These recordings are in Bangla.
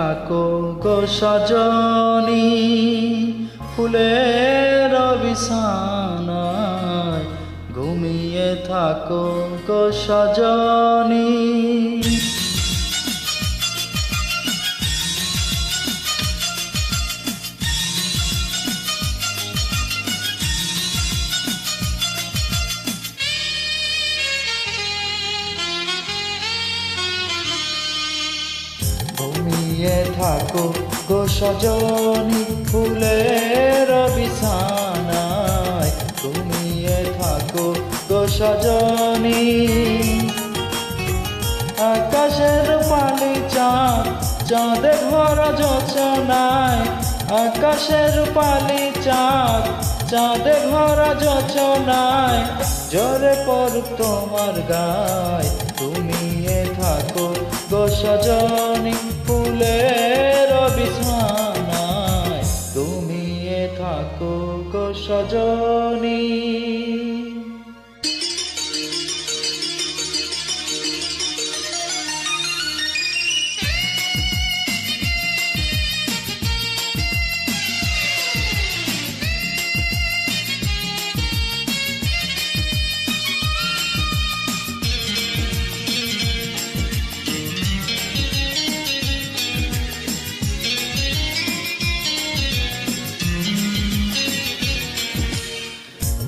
থাকো গো সজনী, ফুলের বিছানায় ঘুমিয়ে থাকো গো সজনী। ঘুমিয়ে থাকো গো সজনী, ফুলের বিছানায় ঘুমিয়ে থাকো গো সজনী। আকাশের পালি চাঁদ, চাঁদে ভরা যোচনায়, আকাশের পালি চাঁদ, চাঁদে ভরা যোচনায় জোরে পড়ুক তোমার গায়। ঘুমিয়ে থাকো গো সজনী, ফুলের বিছানায় ঘুমিয়ে থাকো গো সজনী।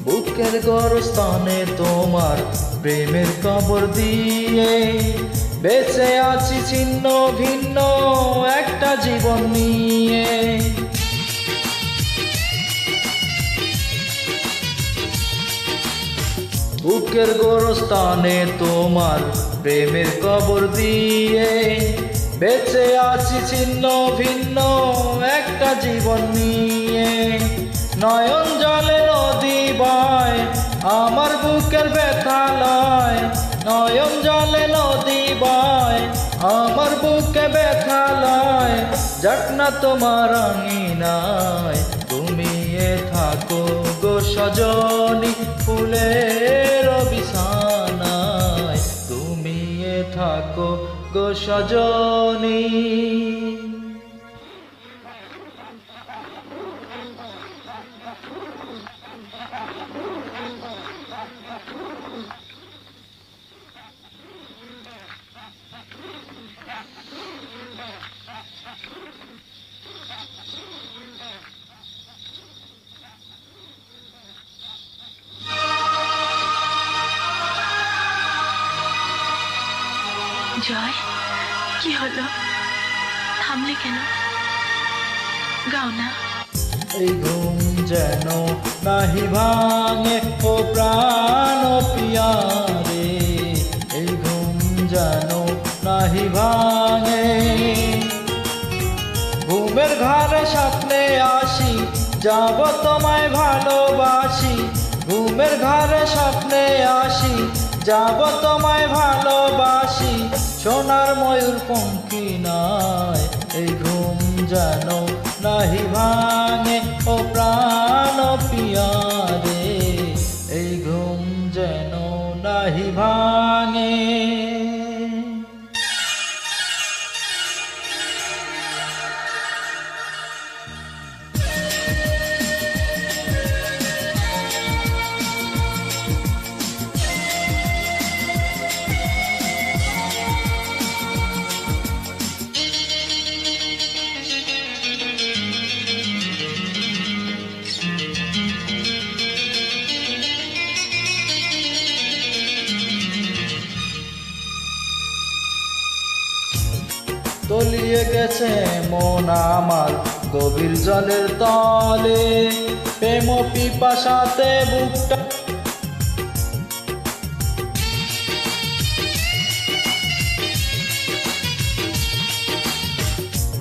বুকের গর্ভস্থানে তোমার প্রেমের কবর দিয়ে বেঁচে আছি ছিন্ন ভিন্ন একটা জীবন নিয়ে। বুকের গর্ভস্থানে তোমার প্রেমের কবর দিয়ে বেঁচে আছি ছিন্ন ভিন্ন একটা জীবন নিয়ে। নয়ন জলে নদী বয়, আমার বুকের ব্যথা লয়, নয়ন জলে নদী বয়, আমার বুকে ব্যথা লয়। যাক না তোমার আঙিনায় ঘুমিয়ে থাকো গো সজনী, ফুলের বিছানায় ঘুমিয়ে থাকো গো সজনী। জয়, কি হলো? থামলে কেন? গাও না। এই ঘুম যেন নাহি ভাঙে ও প্রাণ পিয়ারে, এই ঘুম যেন নাহি ভাঙে। ঘুমের ঘরে স্বপ্নে আসি, যাব তোমায় ভালোবাসি, ঘুমের ঘরে স্বপ্নে আসি, যাব তোমায় ভালোবাসি। সোনার ময়ূর পঙ্খী নাই, এই ঘুম যেন নাহি ভাঙে ও প্রাণ পিয়ারে, এই ঘুম যেন নাহি ভাঙে। তলিয়ে গেছে মন আমার গভীর জলের তলে, প্রেম পিপাসাতে বুকটা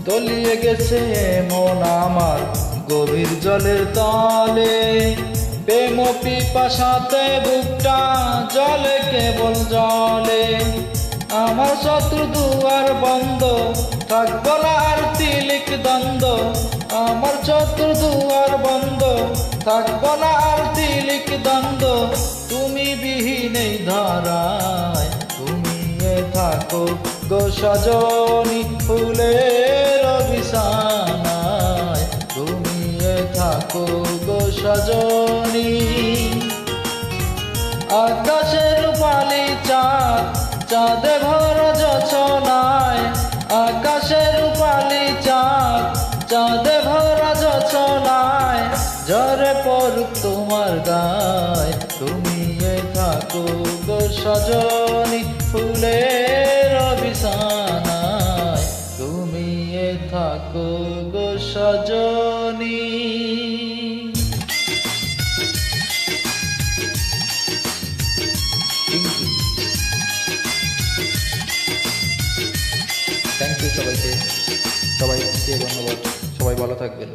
তলিয়ে গেছে মন আমার গভীর জলের তলে, প্রেম পিপাসাতে বুকটা জলে কেবল জলে। আমার শত্রু দুয়ার বন্ধ, থাকবো না আর তিলিক দ্বন্দ্ব, আমার শত্রু দুয়ার বন্ধ, থাকবো না আর তিলিক দ্বন্দ্ব। তুমি বিহীন এই ধারায় ঘুমিয়ে থাকো গো সজনী, ফুলের বিছানায় ঘুমিয়ে থাকো গো সজনী। আকাশের রূপালি চাঁদ চাঁদে ভরা যোছনায়, আকাশের রূপালি চাঁদ চাঁদে ভরা যোছনায়, ঝরে পড়ুক তোমার গায় ঘুমিয়ে থাকো গো সজনী। ফুলের বিছানায় ঘুমিয়ে থাকো গো সজনী। থ্যাংক ইউ সবাইকে, সবাইকে ধন্যবাদ। সবাই ভালো থাকবেন।